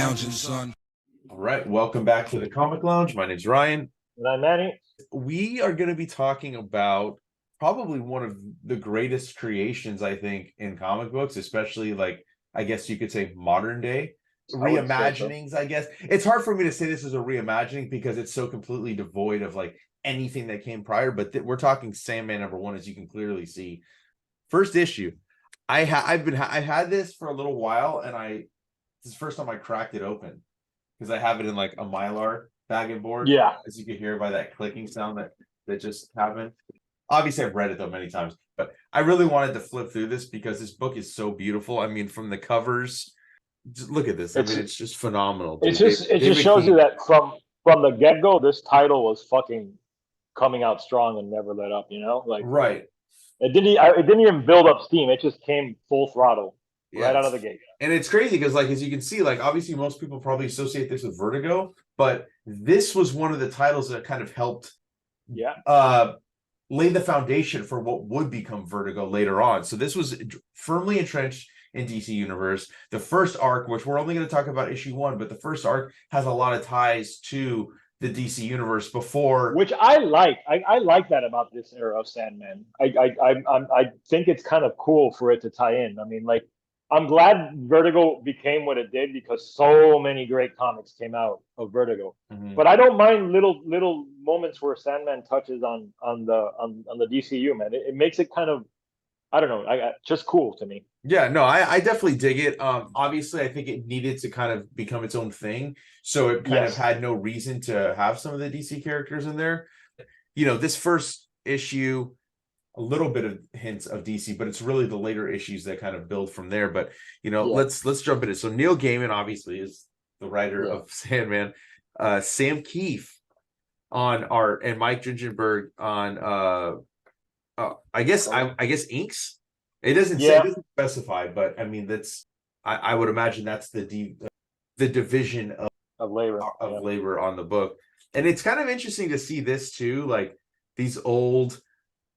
lounging, son. All right, welcome back to the Comic Lounge. My name's Ryan. And I'm Manny. We are going to be talking about probably one of the greatest creations, I think, in comic books, especially like, I guess you could say modern day reimaginings, I guess. It's hard for me to say this is a reimagining because it's so completely devoid of like anything that came prior, but we're talking Sandman #1, as you can clearly see. First issue. I've had this for a little while, and this is the first time I cracked it open because I have it in like a Mylar bag and board. Yeah. As you can hear by that clicking sound that just happened. Obviously, I've read it though many times, but I really wanted to flip through this because this book is so beautiful. I mean, from the covers, just look at this. I mean, it's just phenomenal. It just shows you that from the get-go, this title was fucking coming out strong and never let up, you know? Like, right. It didn't even build up steam. It just came full throttle right out of the gate. And it's crazy because, like, as you can see, like, obviously most people probably associate this with Vertigo, but this was one of the titles that kind of helped lay the foundation for what would become Vertigo later on. So this was firmly entrenched in DC Universe. The first arc, which we're only going to talk about issue 1, but the first arc has a lot of ties to the DC Universe before, which I like. I like that about this era of Sandman. I think it's kind of cool for it to tie in. I mean, like, I'm glad Vertigo became what it did because so many great comics came out of Vertigo. Mm-hmm. But I don't mind little moments where Sandman touches on the DCU, man. It makes it kind of, I don't know, just cool to me. Yeah, no, I definitely dig it. Obviously, I think it needed to kind of become its own thing, so it kind of had no reason to have some of the DC characters in there. You know, this first issue, a little bit of hints of DC, but it's really the later issues that kind of build from there. But you know, let's jump into it. So Neil Gaiman obviously is the writer of Sandman. Sam Kieth on art and Mike Dringenberg on I guess inks. It doesn't say, it doesn't specify, but I mean I would imagine that's the division of labor on the book. And it's kind of interesting to see this too, like these old,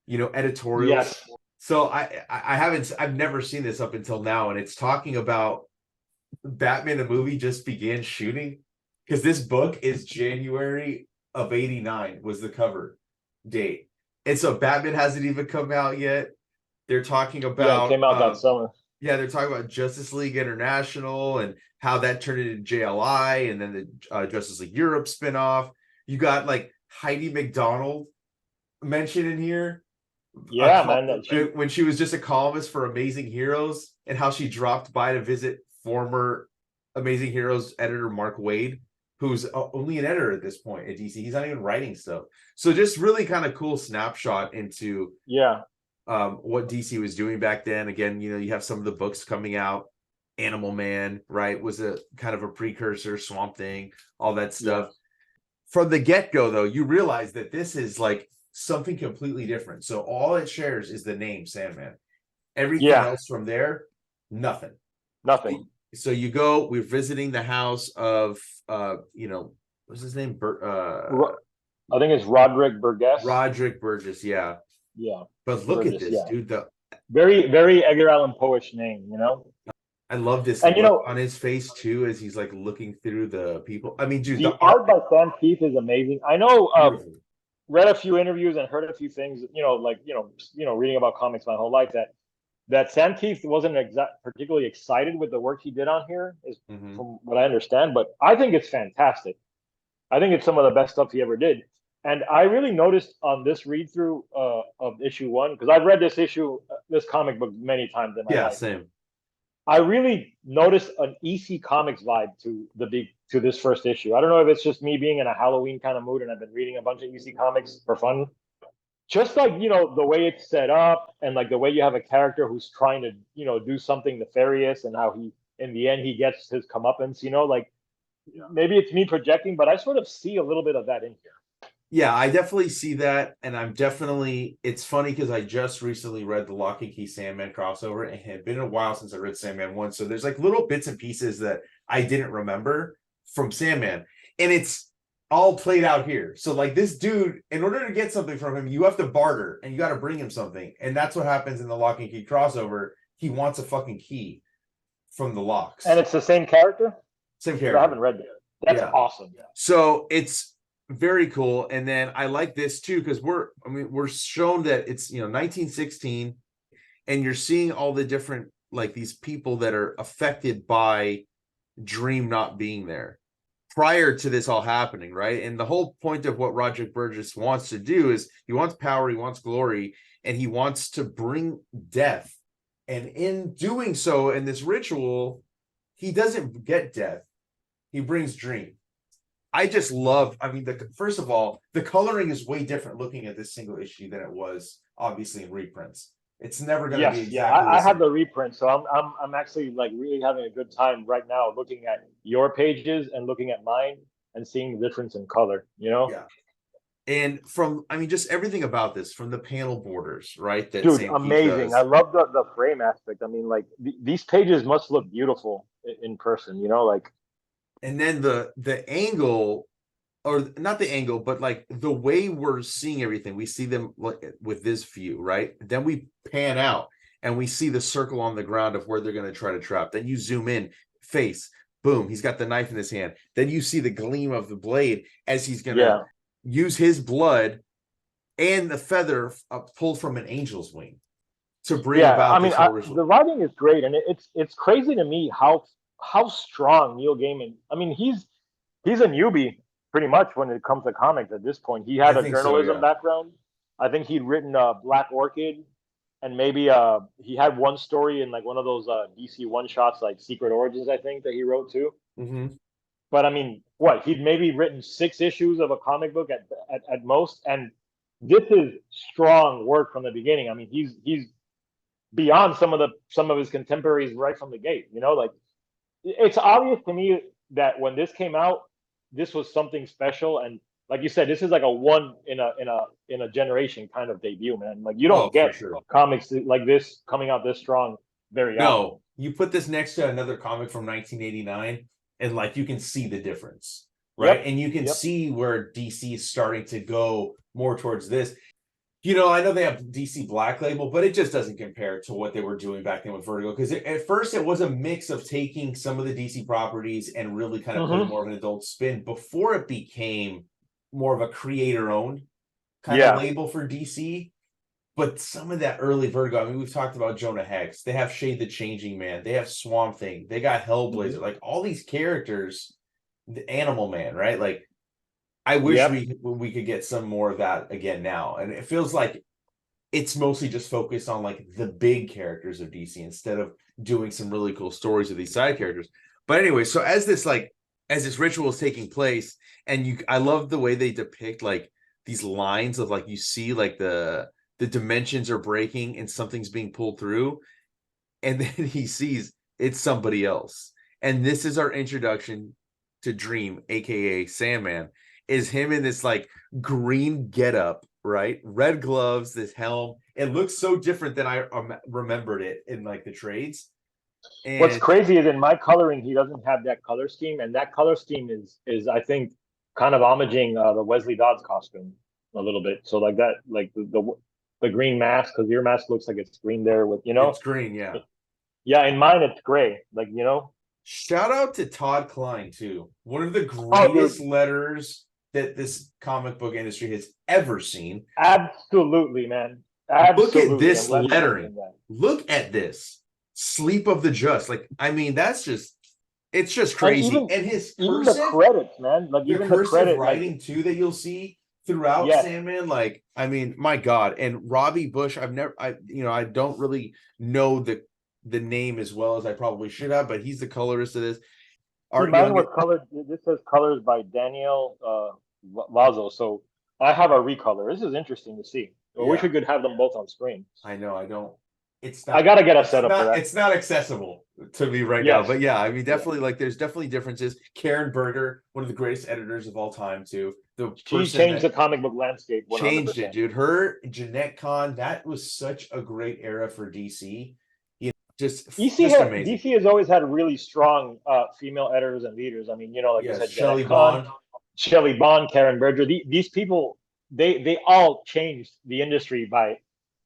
you know, editorials. Yes. So I've never seen this up until now, and it's talking about Batman the movie just began shooting, because this book is January of '89 was the cover date. And so Batman hasn't even come out yet. They're talking about it came out that summer. Yeah, they're talking about Justice League International and how that turned into JLI, and then the Justice League Europe spinoff. You got like Heidi McDonald mentioned in here. Yeah, man. When she was just a columnist for Amazing Heroes, and how she dropped by to visit former Amazing Heroes editor Mark Waid, who's only an editor at this point at DC. He's not even writing stuff. So just really kind of cool snapshot into what DC was doing back then. Again, you know, you have some of the books coming out. Animal Man, right, was a kind of a precursor. Swamp Thing, all that stuff. From the get-go, though, you realize that this is like something completely different. So all it shares is the name Sandman. Everything else from there, nothing. So you go, we're visiting the house of you know, what's his name? I think it's Roderick Burgess. Roderick Burgess, yeah. But look at this, dude. The very, very Edgar Allan Poe-ish name, you know. I love this, and you know, on his face too, as he's like looking through the people. I mean, dude, the art by Sam Kieth is amazing. I know, read a few interviews and heard a few things. You know, like reading about comics my whole life, that Sam Kieth wasn't particularly excited with the work he did on here, from what I understand. But I think it's fantastic. I think it's some of the best stuff he ever did. And I really noticed on this read through of issue 1, because I've read this comic book many times in my life. Same. I really noticed an EC Comics vibe to this first issue. I don't know if it's just me being in a Halloween kind of mood and I've been reading a bunch of EC Comics for fun. Just like, you know, the way it's set up, and like the way you have a character who's trying to, you know, do something nefarious, and how he, in the end, he gets his comeuppance, you know, like maybe it's me projecting, but I sort of see a little bit of that in here. Yeah, I definitely see that, and it's funny because I just recently read the Lock and Key Sandman crossover, and it had been a while since I read Sandman 1, so there's like little bits and pieces that I didn't remember from Sandman, and it's all played out here. So like this dude, in order to get something from him, you have to barter, and you got to bring him something, and that's what happens in the Lock and Key crossover. He wants a fucking key from the locks. And it's the same character? Same I haven't character. read that. That's Yeah. awesome. So it's very cool. And then I like this too, because we're shown that it's 1916, and you're seeing all the different, like, these people that are affected by Dream not being there prior to this all happening, right? And the whole point of what Roger Burgess wants to do is he wants power, he wants glory, and he wants to bring death. And in doing so, in this ritual, he doesn't get death, he brings Dream. I just love, first of all, the coloring is way different looking at this single issue than it was obviously in reprints. It's never going to be exactly I the have same. the reprint, so I'm actually like really having a good time right now looking at your pages and looking at mine and seeing the difference in color. Yeah. And from, just everything about this, from the panel borders, right? That Dude, Sam Keith amazing. does. I love the frame aspect. I mean, like these pages must look beautiful in person, like. And then the angle, or not the angle, but like the way we're seeing everything, we see them with this view, right? Then we pan out and we see the circle on the ground of where they're going to try to trap. Then you zoom in, face, boom, he's got the knife in his hand. Then you see the gleam of the blade as he's going to use his blood and the feather pulled from an angel's wing to bring about this whole ritual. The writing is great, and it's crazy to me how strong Neil Gaiman. I mean, he's a newbie pretty much when it comes to comics at this point. He had a journalism background. I think he'd written Black Orchid, and maybe he had one story in like one of those DC one shots, like Secret Origins, I think, that he wrote too. Mm-hmm. But I mean, he'd maybe written 6 issues of a comic book at most, and this is strong work from the beginning. I mean, he's beyond some of his contemporaries right from the gate. Like, it's obvious to me that when this came out, this was something special, and like you said, this is like a one in a generation kind of debut, man. Like, you don't get comics like this coming out this strong very often. You put this next to another comic from 1989, and like you can see the difference, right? And you can see where DC is starting to go more towards this. I know they have DC Black Label, but it just doesn't compare to what they were doing back then with Vertigo. Because at first it was a mix of taking some of the DC properties and really kind of putting more of an adult spin before it became more of a creator-owned kind of label for DC. But some of that early Vertigo, we've talked about Jonah Hex. They have Shade the Changing Man. They have Swamp Thing. They got Hellblazer. Like, all these characters, the Animal Man, right? Like, I wish we could get some more of that again now. And it feels like it's mostly just focused on like the big characters of DC instead of doing some really cool stories of these side characters. But anyway, so as this ritual is taking place, and I love the way they depict like these lines of like, you see like the dimensions are breaking and something's being pulled through, and then he sees it's somebody else. And this is our introduction to Dream, aka Sandman. Is him in this like green getup, right? Red gloves, this helm. It looks so different than I remembered it in like the trades. And what's crazy is in my coloring, he doesn't have that color scheme, and that color scheme is I think kind of homaging the Wesley Dodds costume a little bit. So like that, like the green mask, because your mask looks like it's green there with it's green, yeah. Yeah, in mine it's gray, like Shout out to Todd Klein too. One of the greatest letters that this comic book industry has ever seen. Absolutely, man. Absolutely. Look at this lettering. Look at this. Sleep of the Just. Like, it's just crazy. And his even the credits, man. Like, even the credit writing too that you'll see throughout Sandman. Like, my God. And Robbie Bush, I don't really know the name as well as I probably should have, but he's the colorist of this. Mine was colored. This says colors by Daniel Vozzo. So I have a recolor. This is interesting to see. I wish we could have them both on screen. I know. I don't. It's not. I gotta get a setup for that. It's not accessible to me right now. But yeah, definitely. Like, there's definitely differences. Karen Berger, one of the greatest editors of all time, too. She changed the comic book landscape. 100%. Changed it, dude. Her, Jeanette Kahn. That was such a great era for DC. DC has always had really strong female editors and leaders. Like you said, Shelley Bond, Karen Berger. These people, they all changed the industry by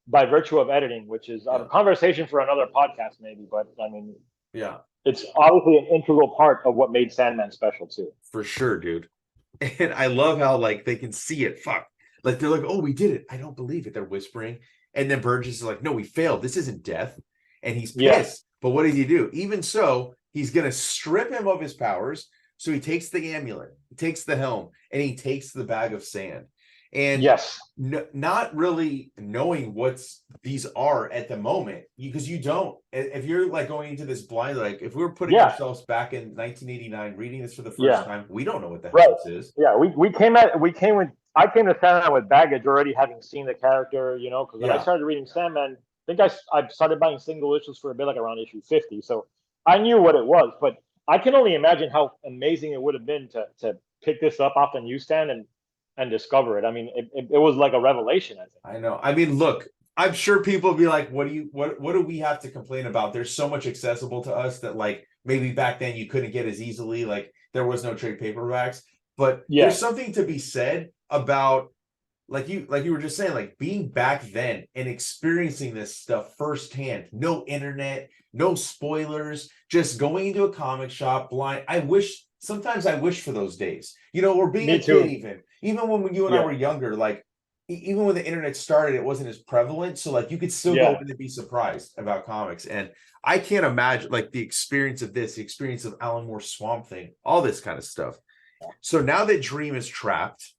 virtue of editing, which is a conversation for another podcast, maybe. But Yeah, It's obviously an integral part of what made Sandman special too. for sure, dude. And I love how like they can see it. Fuck. Like they're like, oh, we did it. I don't believe it. They're whispering. And then Burgess is like, no, we failed. This isn't death. And he's Yeah. pissed. But what did he do? Even so, he's gonna strip him of his powers. So he takes the amulet, he takes the helm, and he takes the bag of sand. And Yes. not really knowing what's these are at the moment, because you don't. If you're like going into this blind, like if we were putting Yeah. ourselves back in 1989, reading this for the first Yeah. time, we don't know what the Right. hell this is. Yeah. I came to Sandman with baggage already, having seen the character, you know, because when I Yeah. started reading Sandman, I think I started buying single issues for a bit, like around issue 50. So I knew what it was, but I can only imagine how amazing it would have been to pick this up off the newsstand and discover it. I mean, it was like a revelation, I think. I know. I mean, look, I'm sure people will be like, what do we have to complain about? There's so much accessible to us that like maybe back then you couldn't get as easily, like there was no trade paperbacks. But Yeah. there's something to be said about like you were just saying, like being back then and experiencing this stuff firsthand. No internet, no spoilers, just going into a comic shop blind. Sometimes I wish for those days, you know, or being Me a too. kid, even when you and I Yeah. were younger, like even when the internet started, it wasn't as prevalent. So like you could still Yeah. go in and be surprised about comics. And I can't imagine like the experience of this, the experience of Alan Moore's Swamp Thing, all this kind of stuff. So now that Dream is trapped,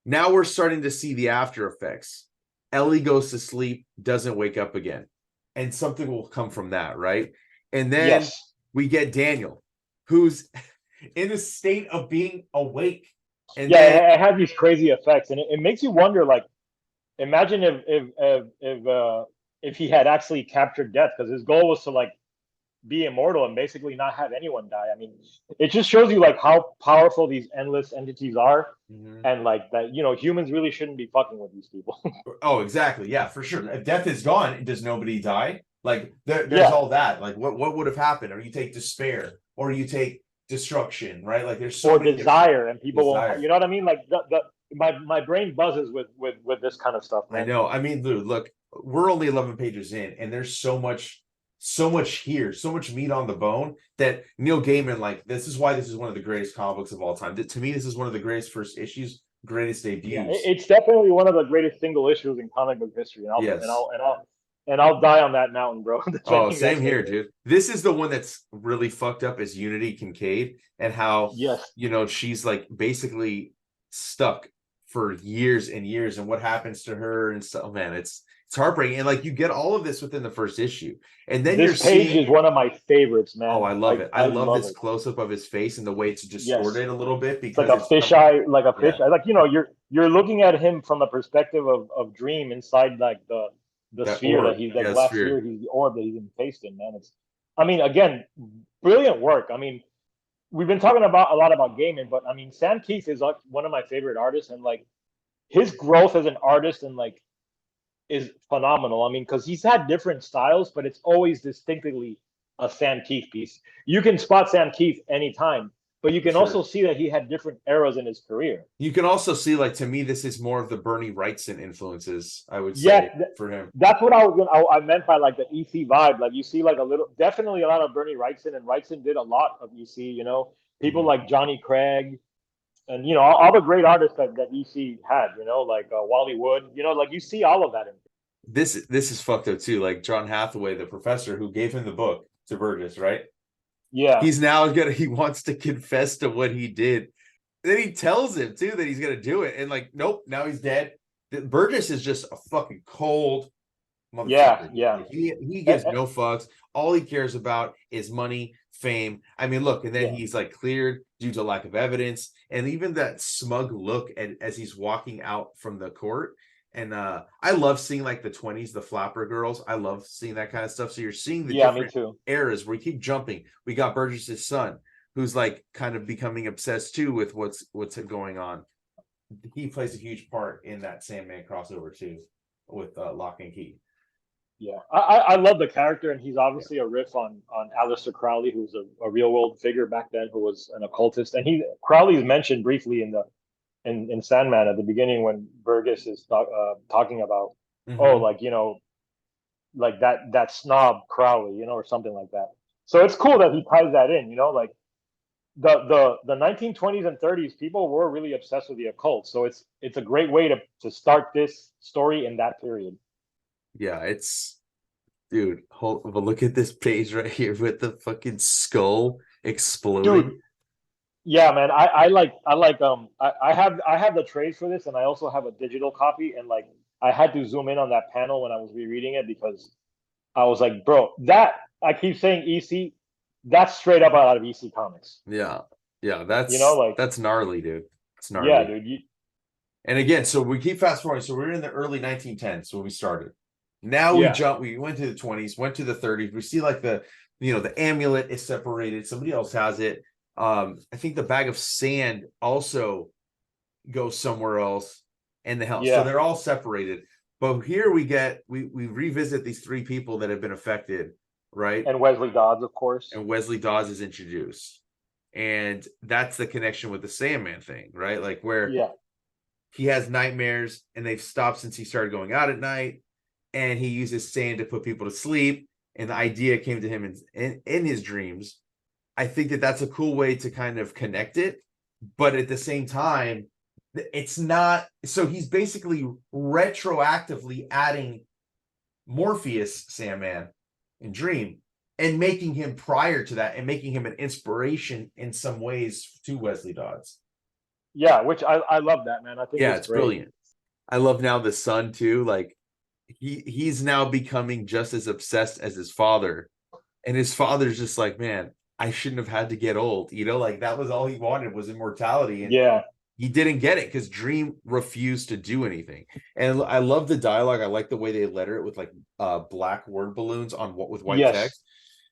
now we're starting to see the after effects. Ellie goes to sleep, doesn't wake up again. And something will come from that, right? And then Yes. we get Daniel, who's in a state of being awake. And Yeah, then it had these crazy effects, and it makes you wonder. Like, imagine if he had actually captured death, because his goal was to like be immortal and basically not have anyone die. I mean, it just shows you like how powerful these endless entities are, and like that, you know, humans really shouldn't be fucking with these people. Oh, exactly. Yeah, for sure. If death is gone, does nobody die? Like there's Yeah. all that. Like what would have happened? Or you take despair, or you take destruction, right? Like there's so Or many desire, and people desire. won't. You know what I mean? Like my brain buzzes with this kind of stuff, man. I know. I mean, Lou, look, we're only 11 pages in, and there's so much here, so much meat on the bone that Neil Gaiman, like, this is why this is one of the greatest comic books of all time. To me, this is one of the greatest first issues, greatest debuts. Yeah, it's definitely one of the greatest single issues in comic book history, and Yes. I'll die on that mountain, bro. Oh, same here, dude. This is the one that's really fucked up, is Unity Kincaid, and how Yes. you know she's like basically stuck for years and years, and what happens to her and stuff. Man, it's heartbreaking, and like you get all of this within the first issue, and then This page is one of my favorites, man. Oh, I love it. I love this it. close up of his face and the way it's distorted a little bit, It's because like a fisheye, like a fish. Yeah. Like, you know, you're looking at him from the perspective of Dream inside like the That sphere orb. that he's like Yeah, glass sphere. sphere. He's the orb that he's encased in, man. It's, I mean, again, brilliant work. I mean, we've been talking about a lot about Gaiman, but I mean, Sam Keith is like one of my favorite artists, and like his growth as an artist and like is phenomenal. I mean, because he's had different styles, but it's always distinctively a Sam Keith piece. You can spot Sam Keith anytime, but you can Sure. also see that he had different eras in his career. You can also see, like, to me, this is more of the Bernie Wrightson influences, I would say, for him. That's what I meant by like the EC vibe. Like you see like a little, definitely a lot of Bernie Wrightson, and Wrightson did a lot of EC, you know, people like Johnny Craig, and you know all the great artists that EC had, you know, like Wally Wood, you know, like you see all of that in This is fucked up too. Like John Hathaway, the professor who gave him the book to Burgess, right? Yeah. He's now he wants to confess to what he did. Then he tells him too that he's gonna do it, and like, nope, now he's dead. Burgess is just a fucking cold motherfucker. Yeah. Like, he gives no fucks. All he cares about is money, fame. I mean, look, and then he's like cleared due to lack of evidence, and even that smug look as he's walking out from the court. And I love seeing like the 20s, the flapper girls. I love seeing that kind of stuff. So you're seeing the different eras where we keep jumping. We got Burgess's son, who's like kind of becoming obsessed too with what's going on. He plays a huge part in that Sandman crossover too, with Lock and Key. Yeah, I love the character, and he's obviously a riff on Aleister Crowley, who's a real world figure back then, who was an occultist, and Crowley is mentioned briefly in Sandman at the beginning when Burgess is talking about like, you know, like that snob Crowley, you know, or something like that. So it's cool that he ties that in, like the 1920s and 30s, people were really obsessed with the occult. So it's a great way to start this story in that period. Yeah, it's dude, but look at this page right here with the fucking skull exploding. Dude, yeah, man. I have the trades for this, and I also have a digital copy, and like I had to zoom in on that panel when I was rereading it because I was like, bro, that I keep saying EC, that's straight up out of EC Comics. Yeah, Like that's gnarly, dude. It's yeah, gnarly. dude. And again, so we keep fast forwarding. So we're in the early 1910s when we started. Now we went to the 20s, went to the 30s. We see like the amulet is separated. Somebody else has it. I think the bag of sand also goes somewhere else in the house. Yeah. So they're all separated. But here we revisit these three people that have been affected, right? And Wesley Dodds, of course. And Wesley Dawes is introduced. And that's the connection with the Sandman thing, right? Like where he has nightmares and they've stopped since he started going out at night, and he uses sand to put people to sleep. And the idea came to him in his dreams. I think that's a cool way to kind of connect it. But at the same time, it's not. So he's basically retroactively adding Morpheus Sandman in Dream and making him prior to that and making him an inspiration in some ways to Wesley Dodds. Yeah, which I love that, man. I think it's brilliant. I love now the son too. Like he's now becoming just as obsessed as his father. And his father's just like, man, I shouldn't have had to get old. Like that was all he wanted was immortality. And he didn't get it because Dream refused to do anything. And I love the dialogue. I like the way they letter it with like black word balloons with white text.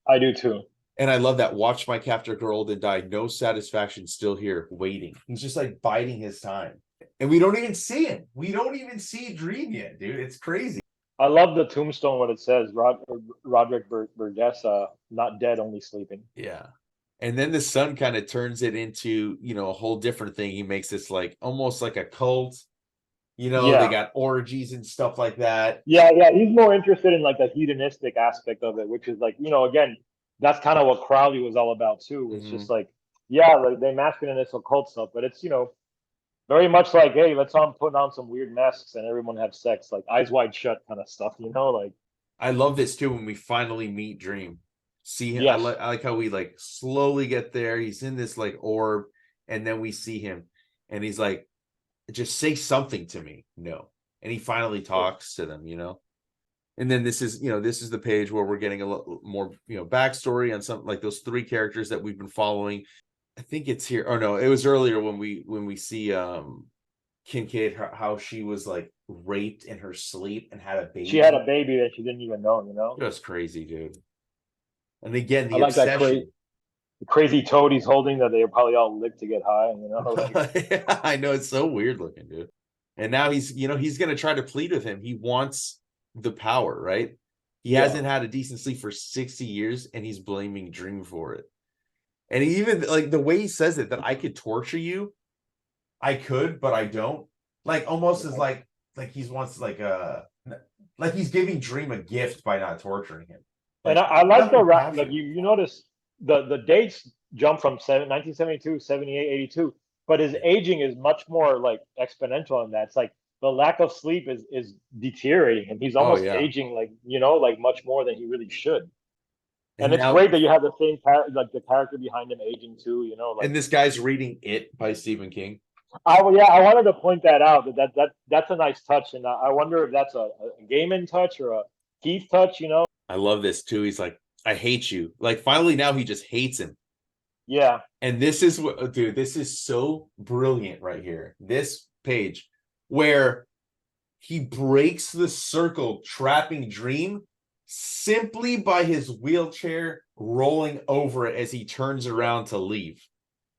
I do too. And I love that. Watch my captor grow old and die. No satisfaction, still here, waiting. He's just like biding his time. And we don't even see him. We don't even see Dream yet, dude. It's crazy. I love the tombstone, what it says. Roderick Burgess, not dead, only sleeping. Yeah. And then the son kind of turns it into, a whole different thing. He makes this like almost like a cult. They got orgies and stuff like that. Yeah. He's more interested in like the hedonistic aspect of it, which is like, again, that's kind of what Crowley was all about too. It's just like, like they mask it in this occult stuff, but it's, very much like, hey, let's put on some weird masks and everyone have sex, like Eyes Wide Shut kind of stuff, like. I love this too when we finally meet Dream. See him. I like how we like slowly get there. He's in this like orb, and then we see him, and he's like, "Just say something to me." No, and he finally talks to them. And then this is the page where we're getting a little more backstory on something like those three characters that we've been following. I think it's here. Oh no, it was earlier when we see Kincaid, how she was like raped in her sleep and had a baby. She had a baby that she didn't even know. Just crazy, dude. And again, the I like obsession. The crazy toad he's holding that they probably all licked to get high. Like... I know, it's so weird looking, dude. And now he's gonna try to plead with him. He wants the power, right? He hasn't had a decent sleep for 60 years, and he's blaming Dream for it. And he even like the way he says it, that I could torture you. I could, but I don't. Like almost as like he wants like he's giving Dream a gift by not torturing him. Like, and I like the like you notice the dates jump from 1972, 78, 82, but his aging is much more like exponential in that. It's like the lack of sleep is deteriorating him. He's almost aging like like much more than he really should. And it's great that you have the same like the character behind him aging too. Like, and this guy's reading It by Stephen King. I wanted to point that out. That's a nice touch, and I wonder if that's a Gaiman touch or a Kieth touch. I love this too. He's like, I hate you. Like finally now he just hates him. Yeah. And this is what, dude, this is so brilliant right here. This page where he breaks the circle trapping Dream simply by his wheelchair rolling over it as he turns around to leave.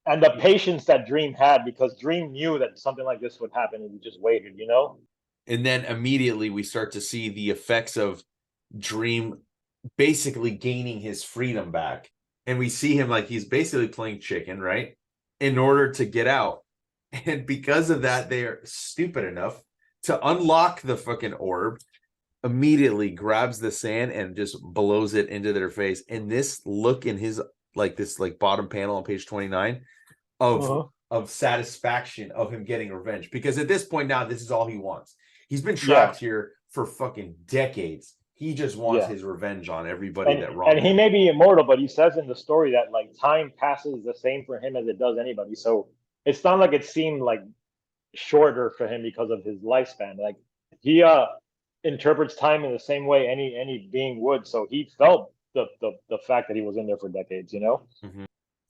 And the patience that Dream had, because Dream knew that something like this would happen and he just waited, And then immediately we start to see the effects of Dream basically gaining his freedom back. And we see him like he's basically playing chicken, right? In order to get out. And because of that, they are stupid enough to unlock the fucking orb immediately grabs the sand and just blows it into their face. And this look in his this bottom panel on page 29 of satisfaction of him getting revenge, because at this point now this is all he wants. He's been trapped here for fucking decades. He just wants his revenge on everybody that wronged him. And he may be immortal, but he says in the story that like time passes the same for him as it does anybody. So it's not like it seemed like shorter for him because of his lifespan. Like he interprets time in the same way any being would. So he felt the fact that he was in there for decades, you know? Mm-hmm.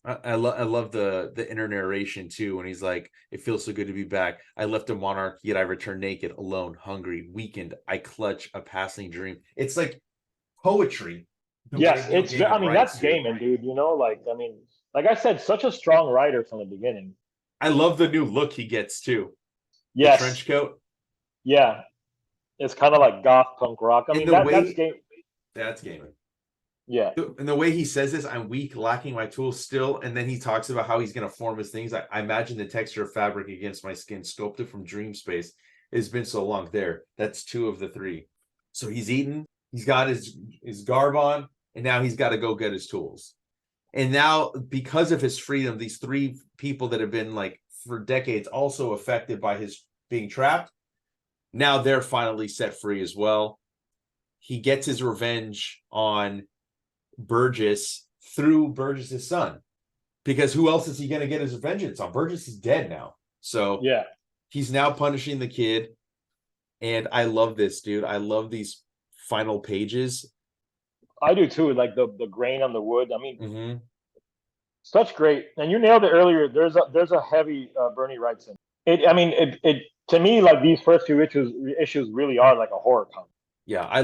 I love the inner narration too, when he's like, it feels so good to be back. I left a monarch, yet I return naked, alone, hungry, weakened. I clutch a passing dream. It's like poetry. Yes, I mean, that's Gaiman, dude, you know? Like, I mean, like I said, such a strong writer from the beginning. I love the new look he gets too. Yes. The trench coat. Yeah. It's kind of like goth punk rock. I mean, that's Gaiman. That's Gaiman. Yeah. And the way he says this, I'm weak, lacking my tools still. And then he talks about how he's going to form his things. I imagine the texture of fabric against my skin, sculpted from dream space. It's been so long. There. That's 2 of the 3. So he's eaten. He's got his garb on. And now he's got to go get his tools. And now, because of his freedom, these 3 people that have been like for decades also affected by his being trapped, now they're finally set free as well. He gets his revenge on Burgess through Burgess's son, because who else is he going to get his vengeance on? Burgess is dead now, so yeah, he's now punishing the kid. And I love this, dude. I love these final pages. I do too. Like the grain on the wood. I mean, such great. And you nailed it earlier. There's a heavy Bernie Wrightson. It to me, like these first 2 issues really are like a horror comic. Yeah, I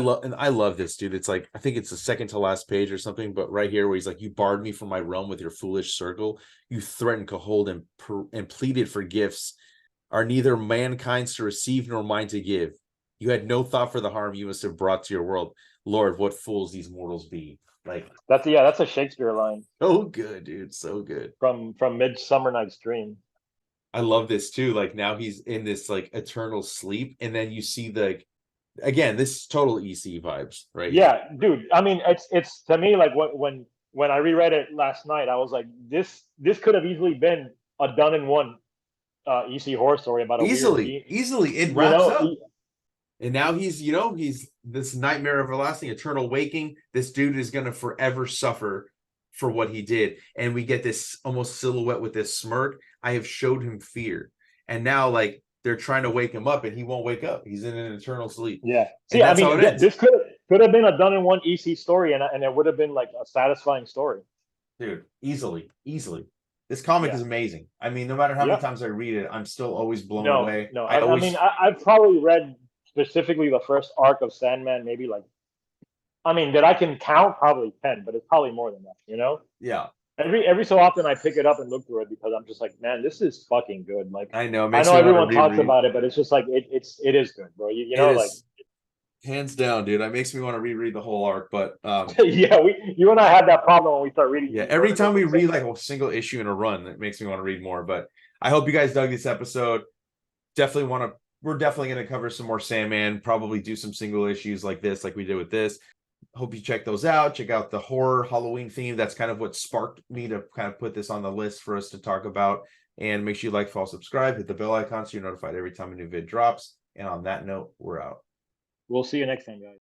love this, dude. It's like, I think it's the second to last page or something, but right here where he's like, you barred me from my realm with your foolish circle. You threatened Cahold and pleaded for gifts, are neither mankind's to receive nor mine to give. You had no thought for the harm you must have brought to your world. Lord, what fools these mortals be. Like that's a Shakespeare line. So good, dude. So good. From Midsummer Night's Dream. I love this too. Like now he's in this like eternal sleep, and then you see again, this is total EC vibes, right? Yeah, dude. I mean, it's to me like when I reread it last night, I was like, this could have easily been a done in one EC horror story about a easily it wraps up. And now he's this nightmare everlasting, eternal waking. This dude is gonna forever suffer for what he did, and we get this almost silhouette with this smirk. I have showed him fear, and now like they're trying to wake him up, and he won't wake up. He's in an eternal sleep. Yeah. See, I mean, this could have been a done in one EC story, and it would have been like a satisfying story. Dude, easily. This comic is amazing. I mean, no matter how many times I read it, I'm still always blown away. No, I mean, I've probably read specifically the first arc of Sandman, maybe like, I mean, that I can count, probably 10, but it's probably more than that, you know? Yeah. Every so often I pick it up and look through it because I'm just like, man, this is fucking good. Like I know everyone talks about it, but it's just like it is good, bro. You know, like hands down, dude. That makes me want to reread the whole arc. But yeah, you and I had that problem when we start reading. Yeah, every time we read like a single issue in a run, it makes me want to read more. But I hope you guys dug this episode. We're definitely going to cover some more Sandman. Probably do some single issues like this, like we did with this. Hope you check those out. Check out the horror Halloween theme. That's kind of what sparked me to kind of put this on the list for us to talk about. And make sure you like, follow, subscribe, hit the bell icon so you're notified every time a new vid drops. And on that note, we're out. We'll see you next time, guys.